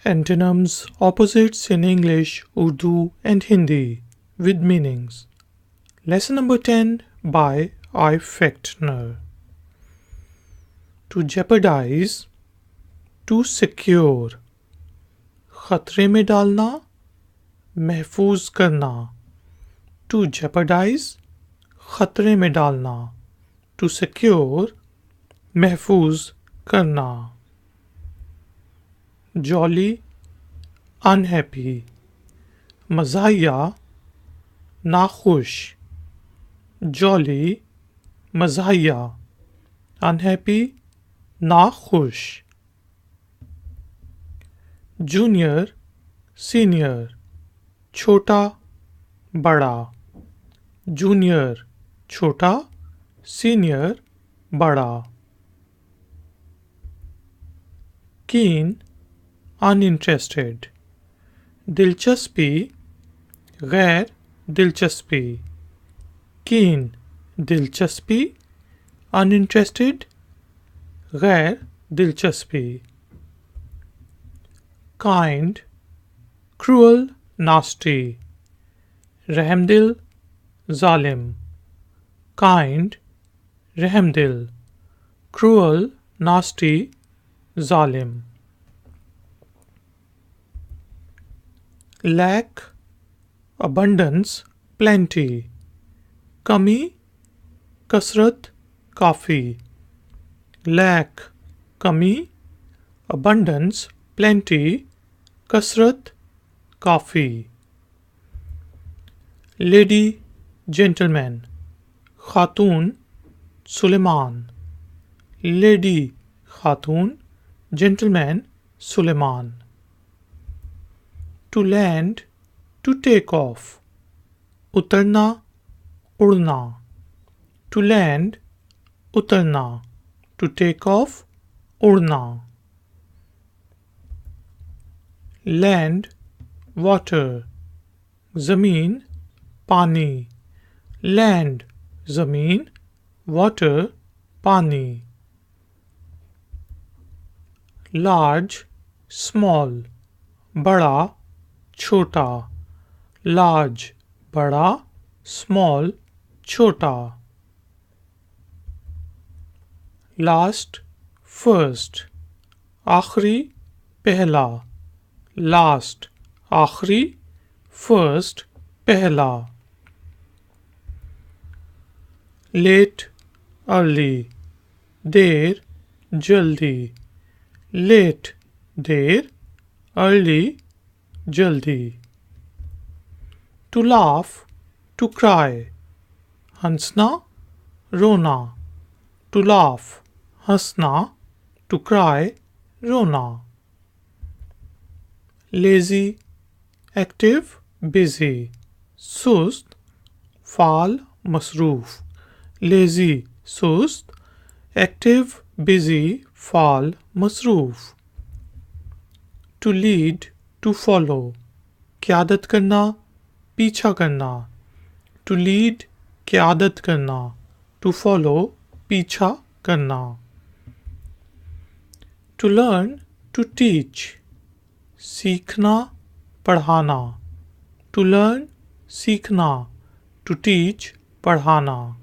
Antonyms opposites in English, Urdu and Hindi with meanings. Lesson number 10 by I. Fechtner. To jeopardize, to secure. खतरे में डालना, महफूज करना. To jeopardize, खतरे में डालना. To secure, महफूज करना. Jolly, unhappy. मज़ाहिया, नाखुश. Jolly, मज़ाहिया. Unhappy, नाखुश. Junior, senior. छोटा, बड़ा. Junior, छोटा. Senior, बड़ा. Keen, uninterested. दिलचस्पी, गैर दिलचस्पी. Keen, दिलचस्पी. Uninterested, गैर दिलचस्पी. Kind, cruel, nasty. रहमदिल, जालिम. Kind, रहमदिल. Cruel, nasty, जालिम. Lack, abundance, plenty. कमी, कसरत, काफ़ी. Lack, कमी. Abundance, plenty, कसरत, काफ़ी. Lady, gentleman. Khatoon, Suleman. Lady, Khatoon. Gentleman, Suleman. To land, to take off. उतरना, उड़ना. To land, उतरना. To take off, उड़ना. Land, water. ज़मीन, पानी. Land, ज़मीन. Water, पानी. Large, small. बड़ा, छोटा. Large, बड़ा. Small, छोटा. Last, first. आखिरी, पहला. Last, आखिरी. First, पहला. Late, early. देर, जल्दी. Late, देर. Early, जल्दी. To laugh, to cry. हंसना, रोना. To laugh, हंसना. To cry, रोना. Lazy, active, busy. सुस्त, फाल, मसरूफ. Lazy, सुस्त. Active, busy, फाल, मसरूफ. To lead, to follow. क़यादत करना, पीछा करना. To lead, क़यादत करना. To follow, पीछा करना. To learn, to teach. सीखना, पढ़ाना. To learn, सीखना. To teach, पढ़ाना.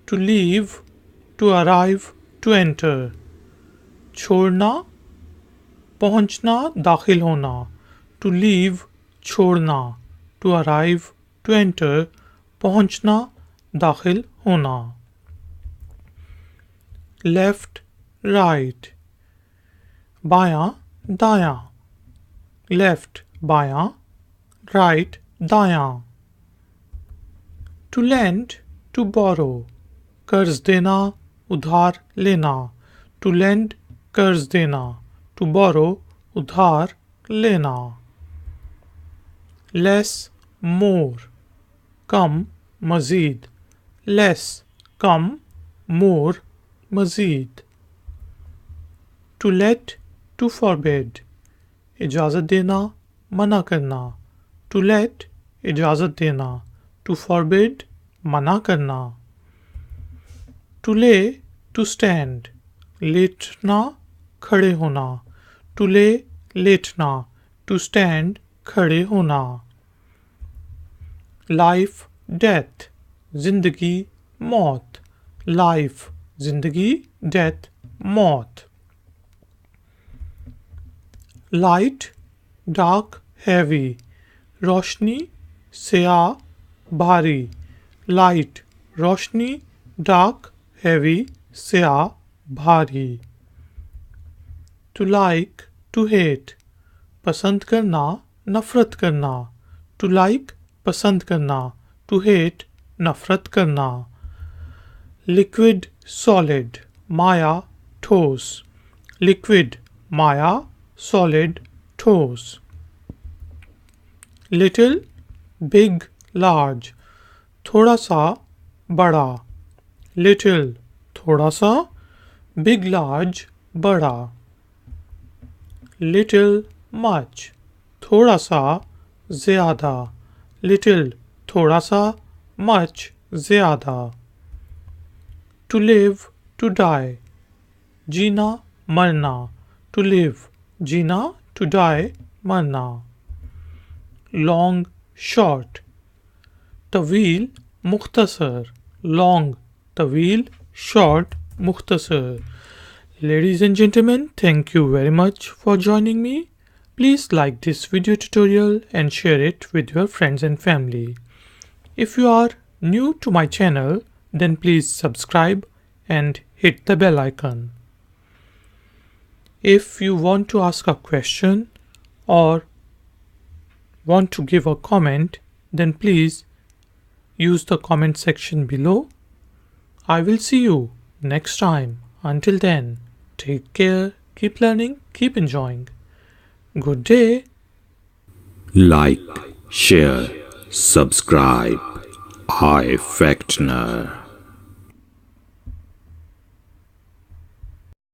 To leave, to arrive, to enter. छोड़ना, पहुंचना, दाखिल होना. To leave, छोड़ना. To arrive, to enter. पहुंचना, दाखिल होना. Left, right. बायां, दायां. Left, बायां. Right, दायां. To lend, to borrow. कर्ज देना, उधार लेना. To lend, कर्ज देना. To borrow, उधार लेना. Less, more. कम, मज़ीद. Less, कम. More, मज़ीद. To let, to forbid. इजाज़त देना, मना करना. To let, इजाज़त देना. To forbid, मना करना. To lay, to stand. लेटना, खड़े होना. to lay लेटना, to stand खड़े होना. Life, death, जिंदगी मौत. Life, जिंदगी, death, मौत. Light, dark, heavy, रोशनी, स्याह, भारी. Light, रोशनी, dark, heavy, स्याह, भारी. To like, to hate, पसंद करना, नफरत करना. To like, पसंद करना. To hate, नफरत करना. Liquid, solid, माया, ठोस. Liquid, माया, solid, ठोस. Little, big, large, थोड़ा सा, बड़ा. Little, थोड़ा सा. Big, large, बड़ा. Little, much, थोड़ा सा, ज़्यादा. Little, थोड़ा सा. Much, ज़्यादा. To live, to die, जीना, मरना. To live, Jeena. To die, मरना. Long, short, तवील, मुख्तसर. Long, तवील, short, मुख्तसर. Ladies and gentlemen, thank you very much for joining me. Please like this video tutorial and share it with your friends and family. If you are new to my channel, then please subscribe and hit the bell icon. If you want to ask a question or want to give a comment, then please use the comment section below. I will see you next time. Until then, take care, keep learning, keep enjoying. Good day. Like, share, subscribe. I Factner.